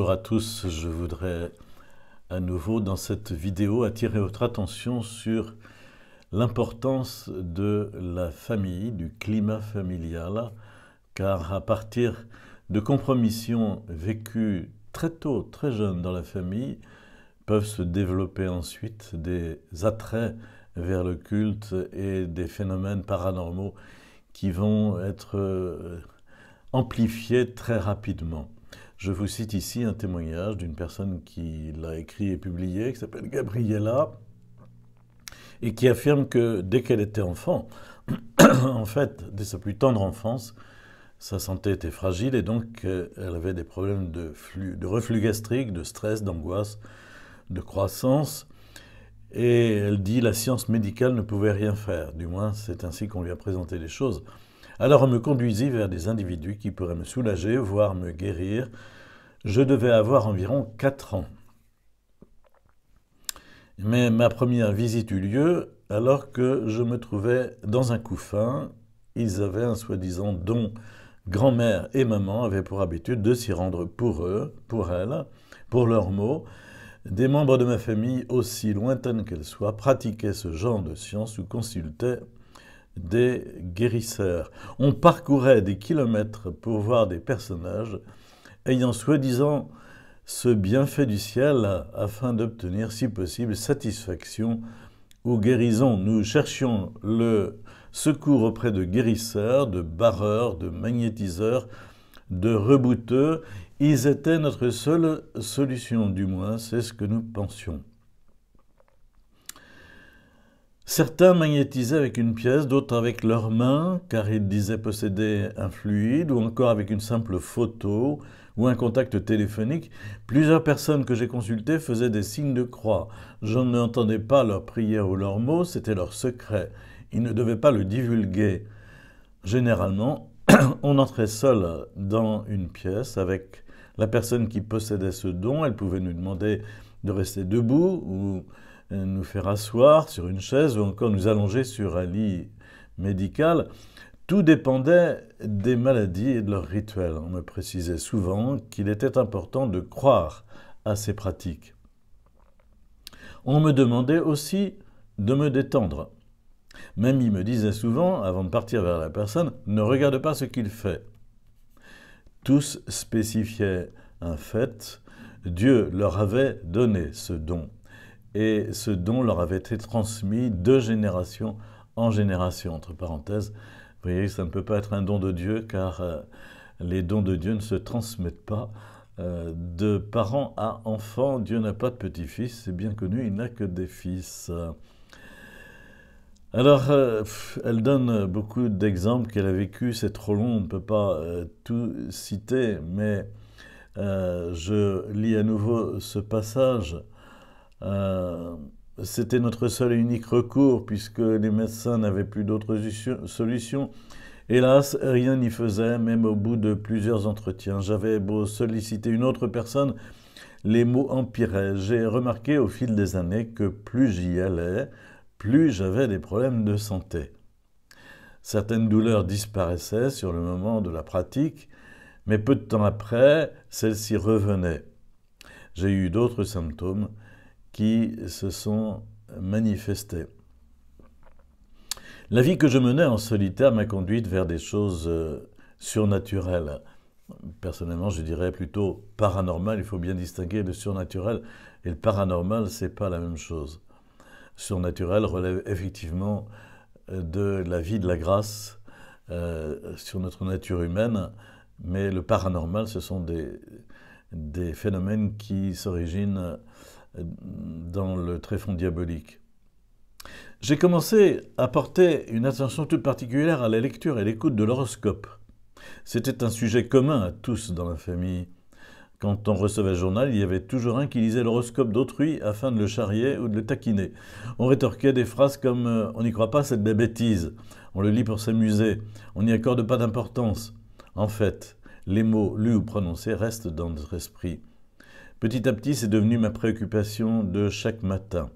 Bonjour à tous, je voudrais à nouveau dans cette vidéo attirer votre attention sur l'importance de la famille, du climat familial, car à partir de compromissions vécues très tôt, très jeunes dans la famille, peuvent se développer ensuite des attraits vers le culte et des phénomènes paranormaux qui vont être amplifiés très rapidement. Je vous cite ici un témoignage d'une personne qui l'a écrit et publié, qui s'appelle Gabriella, et qui affirme que dès qu'elle était enfant, en fait, dès sa plus tendre enfance, sa santé était fragile et donc elle avait des problèmes de reflux gastrique, de stress, d'angoisse, de croissance. Et elle dit la science médicale ne pouvait rien faire, du moins c'est ainsi qu'on lui a présenté les choses. Alors on me conduisit vers des individus qui pourraient me soulager, voire me guérir. Je devais avoir environ 4 ans. Mais ma première visite eut lieu alors que je me trouvais dans un couffin. Ils avaient un soi-disant don. Grand-mère et maman avaient pour habitude de s'y rendre pour eux, pour elles, pour leurs mots. Des membres de ma famille, aussi lointaines qu'elles soient, pratiquaient ce genre de science ou consultaient des guérisseurs. On parcourait des kilomètres pour voir des personnages ayant soi-disant ce bienfait du ciel afin d'obtenir, si possible, satisfaction ou guérison. Nous cherchions le secours auprès de guérisseurs, de barreurs, de magnétiseurs, de rebouteux. Ils étaient notre seule solution, du moins, c'est ce que nous pensions. Certains magnétisaient avec une pièce, d'autres avec leurs mains, car ils disaient posséder un fluide, ou encore avec une simple photo, ou un contact téléphonique. Plusieurs personnes que j'ai consultées faisaient des signes de croix. Je n'entendais pas leurs prières ou leurs mots, c'était leur secret. Ils ne devaient pas le divulguer. Généralement, on entrait seul dans une pièce avec la personne qui possédait ce don. Elle pouvait nous demander de rester debout ou nous faire asseoir sur une chaise ou encore nous allonger sur un lit médical. Tout dépendait des maladies et de leurs rituels. On me précisait souvent qu'il était important de croire à ces pratiques. On me demandait aussi de me détendre. Même il me disait souvent, avant de partir vers la personne, « Ne regarde pas ce qu'il fait ». Tous spécifiaient un fait, Dieu leur avait donné ce don. Et ce don leur avait été transmis de génération en génération. Entre parenthèses, vous voyez, ça ne peut pas être un don de Dieu, car les dons de Dieu ne se transmettent pas de parents à enfants. Dieu n'a pas de petits-fils, c'est bien connu, il n'a que des fils. Alors, elle donne beaucoup d'exemples qu'elle a vécu, c'est trop long, on ne peut pas tout citer, mais je lis à nouveau ce passage. C'était notre seul et unique recours, puisque les médecins n'avaient plus d'autres solutions. Hélas, rien n'y faisait, même au bout de plusieurs entretiens. J'avais beau solliciter une autre personne, les maux empiraient. J'ai remarqué au fil des années que plus j'y allais, plus j'avais des problèmes de santé. Certaines douleurs disparaissaient sur le moment de la pratique, mais peu de temps après, celles-ci revenaient. J'ai eu d'autres symptômes qui se sont manifestés. La vie que je menais en solitaire m'a conduite vers des choses surnaturelles. Personnellement, je dirais plutôt paranormal. Il faut bien distinguer le surnaturel et le paranormal, c'est pas la même chose. Surnaturel relève effectivement de la vie de la grâce sur notre nature humaine, mais le paranormal, ce sont des phénomènes qui s'originent dans le tréfonds diabolique. J'ai commencé à porter une attention toute particulière à la lecture et l'écoute de l'horoscope. C'était un sujet commun à tous dans la famille. Quand on recevait le journal, il y avait toujours un qui lisait l'horoscope d'autrui afin de le charrier ou de le taquiner. On rétorquait des phrases comme « on n'y croit pas, c'est des bêtises »,« on le lit pour s'amuser »,« on n'y accorde pas d'importance ». En fait, les mots lus ou prononcés restent dans notre esprit. Petit à petit, c'est devenu ma préoccupation de chaque matin.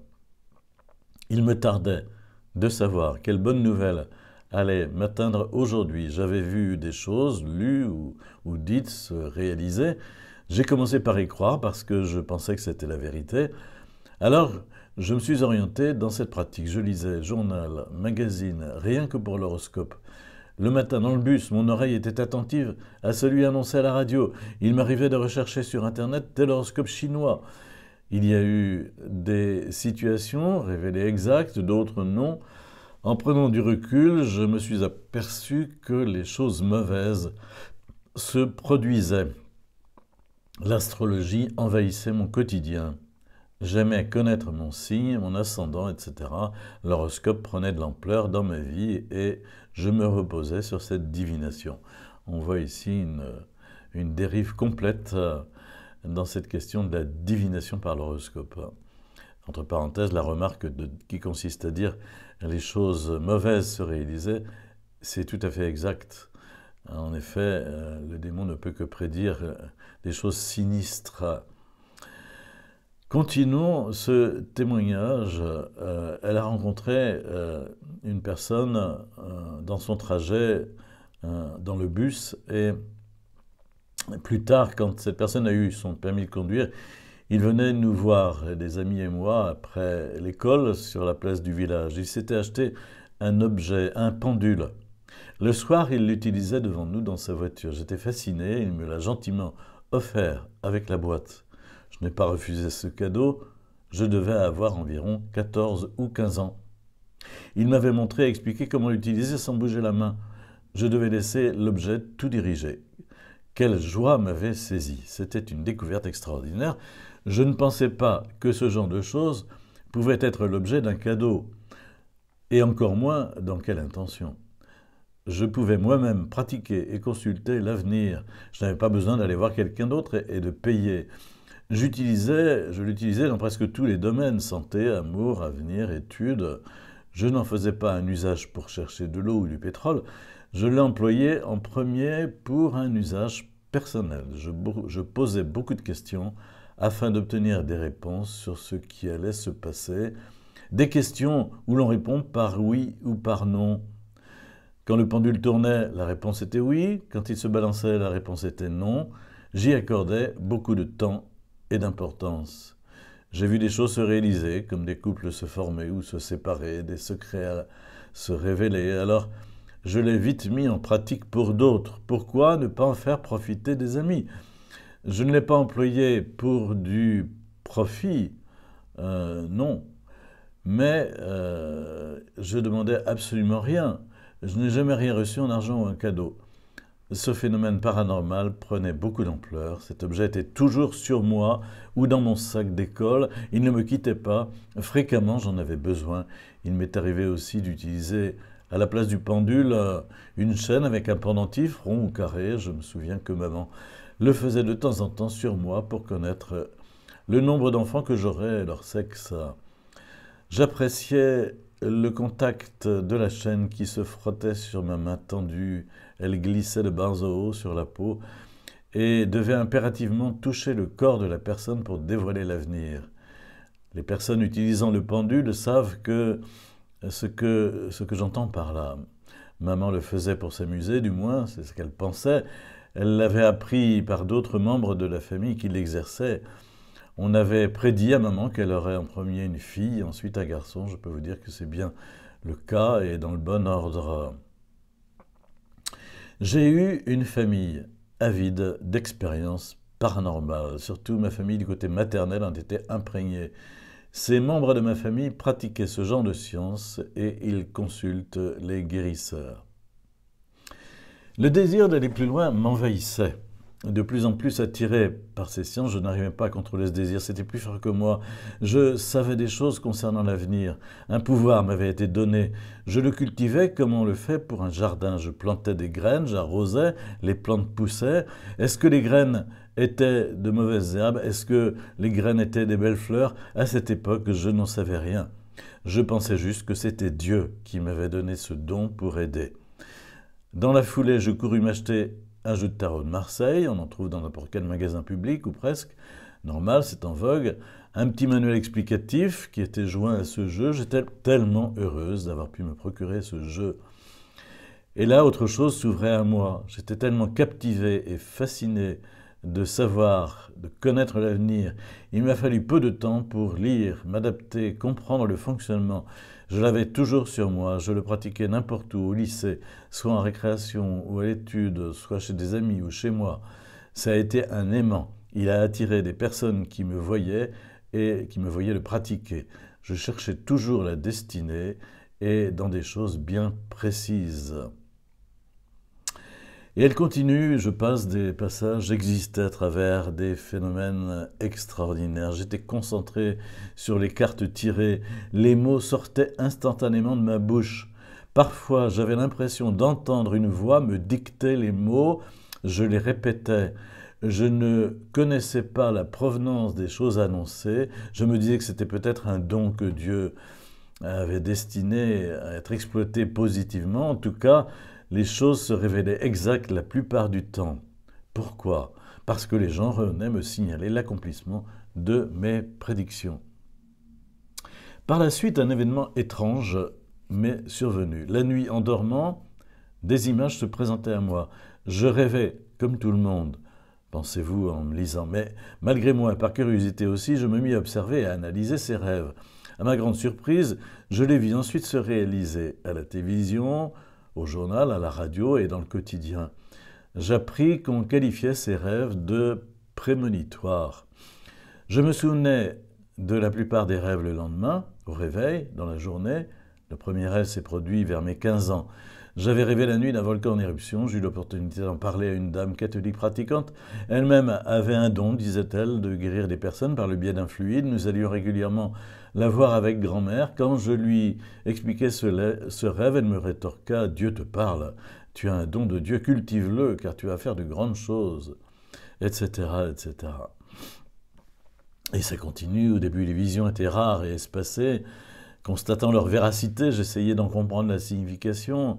Il me tardait de savoir quelle bonne nouvelle allait m'atteindre aujourd'hui. J'avais vu des choses lues ou dites se réaliser. J'ai commencé par y croire parce que je pensais que c'était la vérité. Alors, je me suis orienté dans cette pratique. Je lisais journal, magazine, rien que pour l'horoscope. Le matin, dans le bus, mon oreille était attentive à celui annoncé à la radio. Il m'arrivait de rechercher sur Internet tel horoscope chinois. Il y a eu des situations révélées exactes, d'autres non. En prenant du recul, je me suis aperçu que les choses mauvaises se produisaient. L'astrologie envahissait mon quotidien. J'aimais connaître mon signe, mon ascendant, etc. L'horoscope prenait de l'ampleur dans ma vie et je me reposais sur cette divination. On voit ici une dérive complète dans cette question de la divination par l'horoscope. Entre parenthèses, la remarque qui consiste à dire les choses mauvaises se réalisaient, c'est tout à fait exact. En effet, le démon ne peut que prédire des choses sinistres. Continuons ce témoignage. Elle a rencontré une personne dans son trajet dans le bus et plus tard, quand cette personne a eu son permis de conduire, il venait nous voir, des amis et moi, après l'école, sur la place du village. Il s'était acheté un objet, un pendule. Le soir, il l'utilisait devant nous dans sa voiture. J'étais fasciné, il me l'a gentiment offert avec la boîte. Je n'ai pas refusé ce cadeau, je devais avoir environ 14 ou 15 ans. Il m'avait montré et expliqué comment l'utiliser sans bouger la main. Je devais laisser l'objet tout diriger. Quelle joie m'avait saisi. C'était une découverte extraordinaire. Je ne pensais pas que ce genre de choses pouvait être l'objet d'un cadeau, et encore moins dans quelle intention. Je pouvais moi-même pratiquer et consulter l'avenir. Je n'avais pas besoin d'aller voir quelqu'un d'autre et de payer. Je l'utilisais dans presque tous les domaines, santé, amour, avenir, études. Je n'en faisais pas un usage pour chercher de l'eau ou du pétrole. Je l'employais en premier pour un usage personnel. Je posais beaucoup de questions afin d'obtenir des réponses sur ce qui allait se passer. Des questions où l'on répond par oui ou par non. Quand le pendule tournait, la réponse était oui. Quand il se balançait, la réponse était non. J'y accordais beaucoup de temps et d'importance. J'ai vu des choses se réaliser, comme des couples se former ou se séparer, des secrets se révéler. Alors, je l'ai vite mis en pratique pour d'autres. Pourquoi ne pas en faire profiter des amis? Je ne l'ai pas employé pour du profit, non. Mais je demandais absolument rien. Je n'ai jamais rien reçu en argent ou en cadeau. Ce phénomène paranormal prenait beaucoup d'ampleur. Cet objet était toujours sur moi ou dans mon sac d'école. Il ne me quittait pas. Fréquemment, j'en avais besoin. Il m'est arrivé aussi d'utiliser à la place du pendule une chaîne avec un pendentif, rond ou carré. Je me souviens que maman le faisait de temps en temps sur moi pour connaître le nombre d'enfants que j'aurais et leur sexe. J'appréciais le contact de la chaîne qui se frottait sur ma main tendue. Elle glissait de bas en haut sur la peau et devait impérativement toucher le corps de la personne pour dévoiler l'avenir. Les personnes utilisant le pendule savent ce que j'entends par là. Maman le faisait pour s'amuser, du moins, c'est ce qu'elle pensait. Elle l'avait appris par d'autres membres de la famille qui l'exerçaient. On avait prédit à maman qu'elle aurait en premier une fille, ensuite un garçon. Je peux vous dire que c'est bien le cas et dans le bon ordre. J'ai eu une famille avide d'expériences paranormales. Surtout ma famille du côté maternel en était imprégnée. Ces membres de ma famille pratiquaient ce genre de sciences et ils consultent les guérisseurs. Le désir d'aller plus loin m'envahissait. De plus en plus attiré par ces sciences, je n'arrivais pas à contrôler ce désir, c'était plus fort que moi. Je savais des choses concernant l'avenir. Un pouvoir m'avait été donné. Je le cultivais comme on le fait pour un jardin. Je plantais des graines, j'arrosais, les plantes poussaient. Est-ce que les graines étaient de mauvaises herbes? Est-ce que les graines étaient des belles fleurs? À cette époque, je n'en savais rien. Je pensais juste que c'était Dieu qui m'avait donné ce don pour aider. Dans la foulée, je courus m'acheter un jeu de tarot de Marseille, on en trouve dans n'importe quel magasin public ou presque, normal, c'est en vogue, un petit manuel explicatif qui était joint à ce jeu. J'étais tellement heureuse d'avoir pu me procurer ce jeu. Et là, autre chose s'ouvrait à moi. J'étais tellement captivé et fasciné de savoir, de connaître l'avenir. Il m'a fallu peu de temps pour lire, m'adapter, comprendre le fonctionnement. Je l'avais toujours sur moi, je le pratiquais n'importe où, au lycée, soit en récréation ou à l'étude, soit chez des amis ou chez moi. Ça a été un aimant. Il a attiré des personnes qui me voyaient et qui me voyaient le pratiquer. Je cherchais toujours la destinée et dans des choses bien précises. Et elle continue, je passe des passages, j'existais à travers des phénomènes extraordinaires. J'étais concentré sur les cartes tirées, les mots sortaient instantanément de ma bouche. Parfois, j'avais l'impression d'entendre une voix me dicter les mots, je les répétais. Je ne connaissais pas la provenance des choses annoncées, je me disais que c'était peut-être un don que Dieu avait destiné à être exploité positivement. En tout cas, les choses se révélaient exactes la plupart du temps. Pourquoi? Parce que les gens revenaient me signaler l'accomplissement de mes prédictions. Par la suite, un événement étrange m'est survenu. La nuit, en dormant, des images se présentaient à moi. Je rêvais, comme tout le monde, pensez-vous en me lisant. Mais malgré moi, par curiosité aussi, je me mis à observer et à analyser ces rêves. À ma grande surprise, je les vis ensuite se réaliser à la télévision, au journal, à la radio et dans le quotidien. J'appris qu'on qualifiait ces rêves de prémonitoires. Je me souvenais de la plupart des rêves le lendemain, au réveil, dans la journée. Le premier rêve s'est produit vers mes 15 ans. J'avais rêvé la nuit d'un volcan en éruption, j'ai eu l'opportunité d'en parler à une dame catholique pratiquante. Elle-même avait un don, disait-elle, de guérir des personnes par le biais d'un fluide. Nous allions régulièrement la voir avec grand-mère. Quand je lui expliquais ce rêve, elle me rétorqua « Dieu te parle, tu as un don de Dieu, cultive-le, car tu vas faire de grandes choses », etc., etc. Et ça continue, au début les visions étaient rares et espacées. Constatant leur véracité, j'essayais d'en comprendre la signification.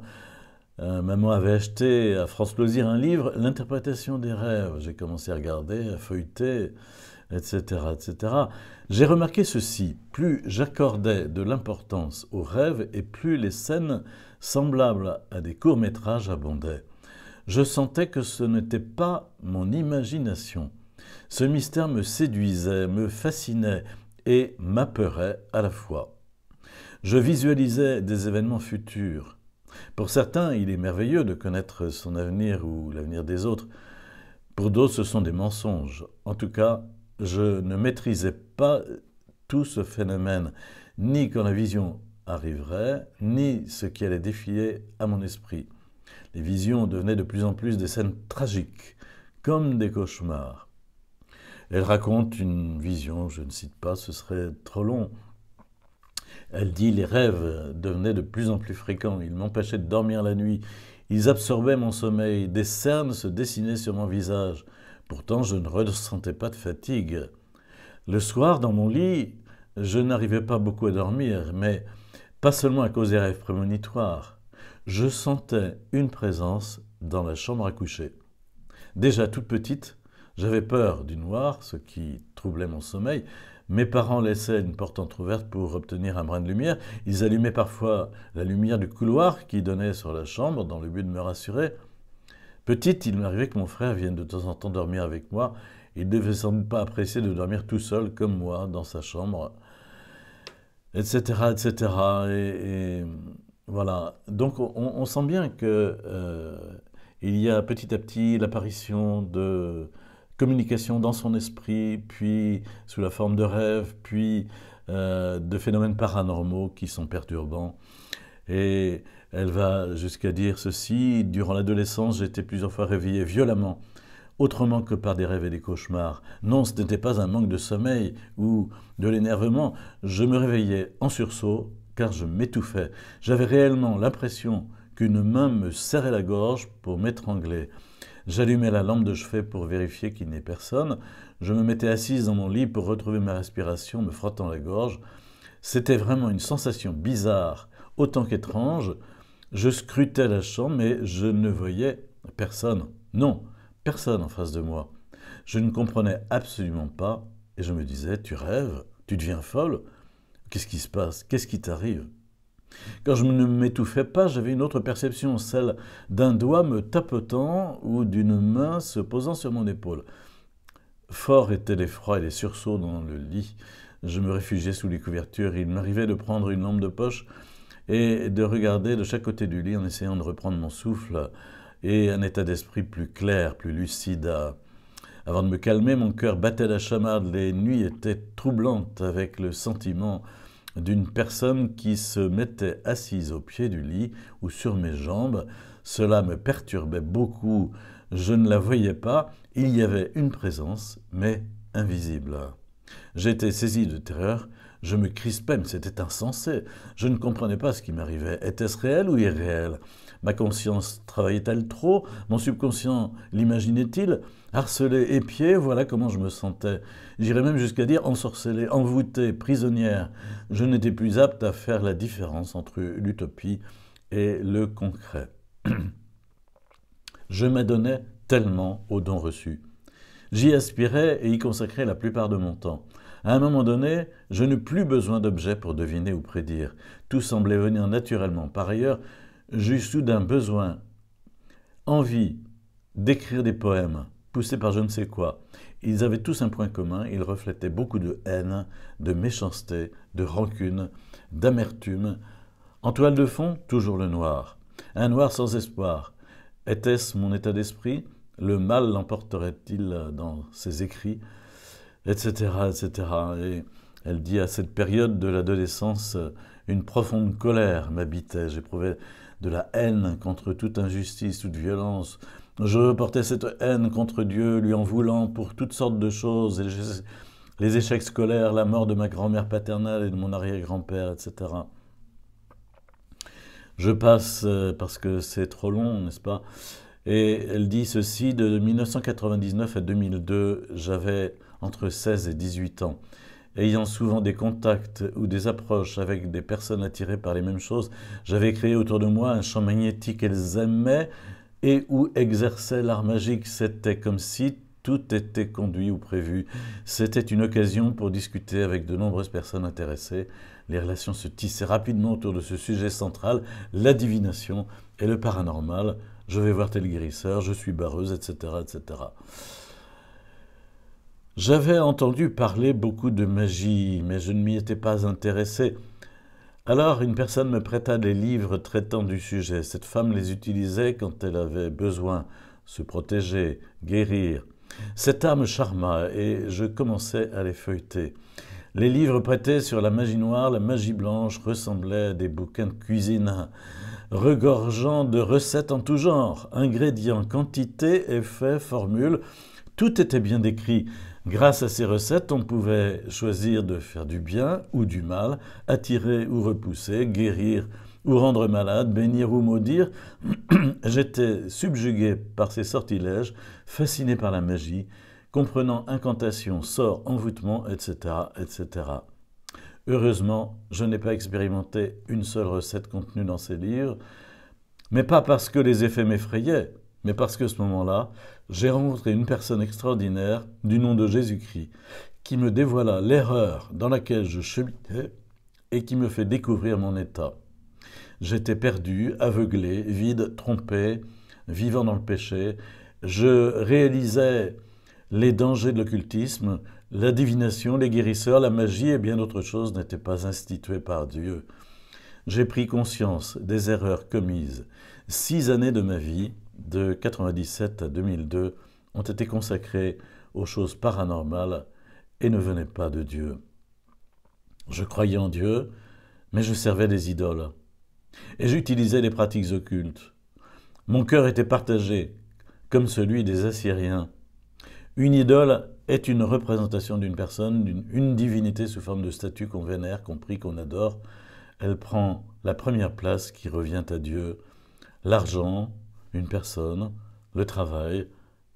Maman avait acheté à France Loisirs un livre, L'interprétation des rêves. J'ai commencé à regarder, à feuilleter, etc., etc. J'ai remarqué ceci, plus j'accordais de l'importance aux rêves et plus les scènes semblables à des courts-métrages abondaient. Je sentais que ce n'était pas mon imagination. Ce mystère me séduisait, me fascinait et m'apeurait à la fois. Je visualisais des événements futurs. Pour certains, il est merveilleux de connaître son avenir ou l'avenir des autres. Pour d'autres, ce sont des mensonges. En tout cas, je ne maîtrisais pas tout ce phénomène, ni quand la vision arriverait, ni ce qui allait défiler à mon esprit. Les visions devenaient de plus en plus des scènes tragiques, comme des cauchemars. Elle raconte une vision, je ne cite pas, ce serait trop long. Elle dit « Les rêves devenaient de plus en plus fréquents, ils m'empêchaient de dormir la nuit, ils absorbaient mon sommeil, des cernes se dessinaient sur mon visage. Pourtant, je ne ressentais pas de fatigue. Le soir, dans mon lit, je n'arrivais pas beaucoup à dormir, mais pas seulement à cause des rêves prémonitoires. Je sentais une présence dans la chambre à coucher. Déjà toute petite, j'avais peur du noir, ce qui troublait mon sommeil. Mes parents laissaient une porte entrouverte pour obtenir un brin de lumière. Ils allumaient parfois la lumière du couloir qui donnait sur la chambre dans le but de me rassurer. Petite, il m'arrivait que mon frère vienne de temps en temps dormir avec moi. Il ne devait sans doute pas apprécier de dormir tout seul comme moi dans sa chambre, etc., etc. Et voilà. Donc on sent bien que il y a petit à petit l'apparition de communication dans son esprit, puis sous la forme de rêves, puis de phénomènes paranormaux qui sont perturbants. Et elle va jusqu'à dire ceci: durant l'adolescence, j'ai été plusieurs fois réveillée violemment, autrement que par des rêves et des cauchemars. Non, ce n'était pas un manque de sommeil ou de l'énervement. Je me réveillais en sursaut car je m'étouffais. J'avais réellement l'impression qu'une main me serrait la gorge pour m'étrangler. J'allumais la lampe de chevet pour vérifier qu'il n'y ait personne. Je me mettais assise dans mon lit pour retrouver ma respiration, me frottant la gorge. C'était vraiment une sensation bizarre, autant qu'étrange. Je scrutais la chambre, mais je ne voyais personne. Non, personne en face de moi. Je ne comprenais absolument pas et je me disais « Tu rêves? Tu deviens folle? Qu'est-ce qui se passe? Qu'est-ce qui t'arrive ?» Quand je ne m'étouffais pas, j'avais une autre perception, celle d'un doigt me tapotant ou d'une main se posant sur mon épaule. Fort étaient l'effroi et les sursauts dans le lit. Je me réfugiais sous les couvertures. Il m'arrivait de prendre une lampe de poche et de regarder de chaque côté du lit en essayant de reprendre mon souffle et un état d'esprit plus clair, plus lucide. Avant de me calmer, mon cœur battait la chamade. Les nuits étaient troublantes avec le sentiment d'une personne qui se mettait assise au pied du lit ou sur mes jambes. Cela me perturbait beaucoup. Je ne la voyais pas. Il y avait une présence, mais invisible. J'étais saisi de terreur. Je me crispais, mais c'était insensé. Je ne comprenais pas ce qui m'arrivait. Était-ce réel ou irréel? Ma conscience travaillait-elle trop? Mon subconscient l'imaginait-il? Harcelé, épié, voilà comment je me sentais. J'irais même jusqu'à dire ensorcelé, envoûté, prisonnière. Je n'étais plus apte à faire la différence entre l'utopie et le concret. Je m'adonnais tellement aux dons reçus. J'y aspirais et y consacrais la plupart de mon temps. À un moment donné, je n'eus plus besoin d'objets pour deviner ou prédire. Tout semblait venir naturellement. Par ailleurs, j'eus soudain besoin, envie d'écrire des poèmes, poussés par je ne sais quoi. Ils avaient tous un point commun, ils reflétaient beaucoup de haine, de méchanceté, de rancune, d'amertume. En toile de fond, toujours le noir. Un noir sans espoir. Était-ce mon état d'esprit? Le mal l'emporterait-il dans ses écrits, etc., etc. Et elle dit, à cette période de l'adolescence, une profonde colère m'habitait. J'éprouvais de la haine contre toute injustice, toute violence. Je portais cette haine contre Dieu, lui en voulant pour toutes sortes de choses, les échecs scolaires, la mort de ma grand-mère paternelle et de mon arrière-grand-père, etc. Je passe parce que c'est trop long, n'est-ce pas? Et elle dit ceci, de 1999 à 2002, j'avais entre 16 et 18 ans. Ayant souvent des contacts ou des approches avec des personnes attirées par les mêmes choses, j'avais créé autour de moi un champ magnétique qu'elles aimaient et où exerçaient l'art magique. C'était comme si tout était conduit ou prévu. C'était une occasion pour discuter avec de nombreuses personnes intéressées. Les relations se tissaient rapidement autour de ce sujet central, la divination et le paranormal. Je vais voir tel guérisseur, je suis barreuse, etc., etc. J'avais entendu parler beaucoup de magie, mais je ne m'y étais pas intéressé. Alors une personne me prêta des livres traitant du sujet. Cette femme les utilisait quand elle avait besoin, se protéger, guérir. Cet art me charma et je commençais à les feuilleter. Les livres prêtés sur la magie noire, la magie blanche ressemblaient à des bouquins de cuisine, regorgeant de recettes en tout genre, ingrédients, quantités, effets, formules. Tout était bien décrit. Grâce à ces recettes, on pouvait choisir de faire du bien ou du mal, attirer ou repousser, guérir ou rendre malade, bénir ou maudire. J'étais subjugué par ces sortilèges, fasciné par la magie, comprenant incantations, sorts, envoûtements, etc., etc. Heureusement, je n'ai pas expérimenté une seule recette contenue dans ces livres, mais pas parce que les effets m'effrayaient, mais parce que à ce moment-là, j'ai rencontré une personne extraordinaire du nom de Jésus-Christ qui me dévoila l'erreur dans laquelle je cheminais et qui me fait découvrir mon état. J'étais perdu, aveuglé, vide, trompé, vivant dans le péché. Je réalisais les dangers de l'occultisme, la divination, les guérisseurs, la magie et bien d'autres choses n'étaient pas instituées par Dieu. J'ai pris conscience des erreurs commises. 6 années de ma vie, de 1997 à 2002, ont été consacrées aux choses paranormales et ne venaient pas de Dieu. Je croyais en Dieu, mais je servais des idoles. Et j'utilisais les pratiques occultes. Mon cœur était partagé, comme celui des Assyriens. Une idole est une représentation d'une personne, une divinité sous forme de statue qu'on vénère, qu'on prie, qu'on adore. Elle prend la première place qui revient à Dieu. L'argent, une personne, le travail,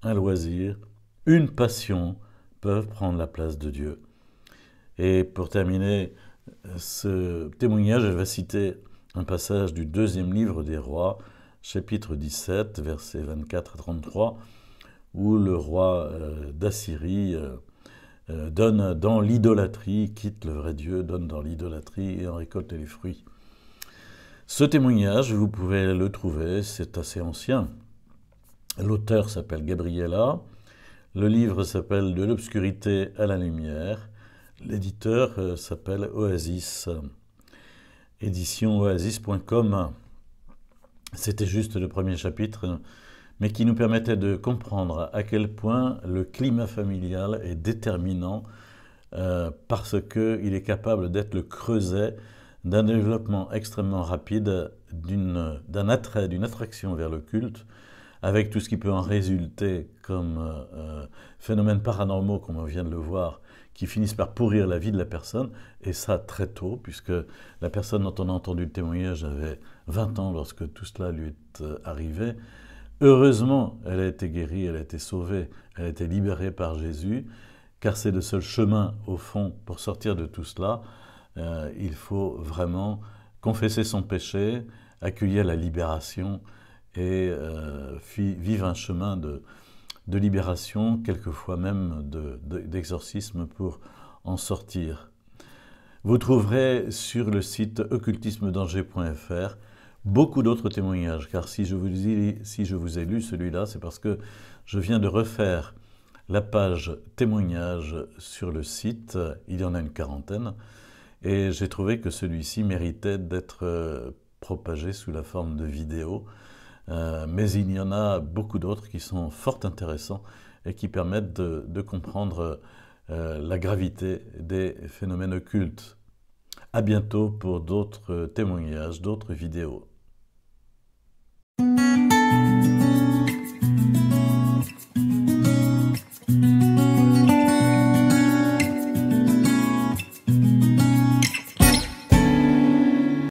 un loisir, une passion peuvent prendre la place de Dieu. Et pour terminer ce témoignage, je vais citer un passage du 2e livre des rois, chapitre 17, versets 24 à 33, où le roi d'Assyrie donne dans l'idolâtrie, quitte le vrai Dieu, donne dans l'idolâtrie et en récolte les fruits. Ce témoignage, vous pouvez le trouver, c'est assez ancien. L'auteur s'appelle Gabriela, Le livre s'appelle « De l'obscurité à la lumière ». L'éditeur s'appelle Oasis, édition oasis.com. C'était juste le premier chapitre, mais qui nous permettait de comprendre à quel point le climat familial est déterminant parce qu'il est capable d'être le creuset d'un développement extrêmement rapide, d'un attrait, d'une attraction vers le culte, avec tout ce qui peut en résulter comme phénomènes paranormaux, comme on vient de le voir, qui finissent par pourrir la vie de la personne, et ça très tôt, puisque la personne dont on a entendu le témoignage avait 20 ans lorsque tout cela lui est arrivé. Heureusement, elle a été guérie, elle a été sauvée, elle a été libérée par Jésus, car c'est le seul chemin, au fond, pour sortir de tout cela. Il faut vraiment confesser son péché, accueillir la libération et vivre un chemin de libération, quelquefois même d'exorcisme pour en sortir. Vous trouverez sur le site occultismedanger.fr beaucoup d'autres témoignages, car si je vous ai lu celui-là, c'est parce que je viens de refaire la page témoignages sur le site, il y en a une quarantaine, et j'ai trouvé que celui-ci méritait d'être propagé sous la forme de vidéo, mais il y en a beaucoup d'autres qui sont fort intéressants et qui permettent de comprendre la gravité des phénomènes occultes. À bientôt pour d'autres témoignages, d'autres vidéos.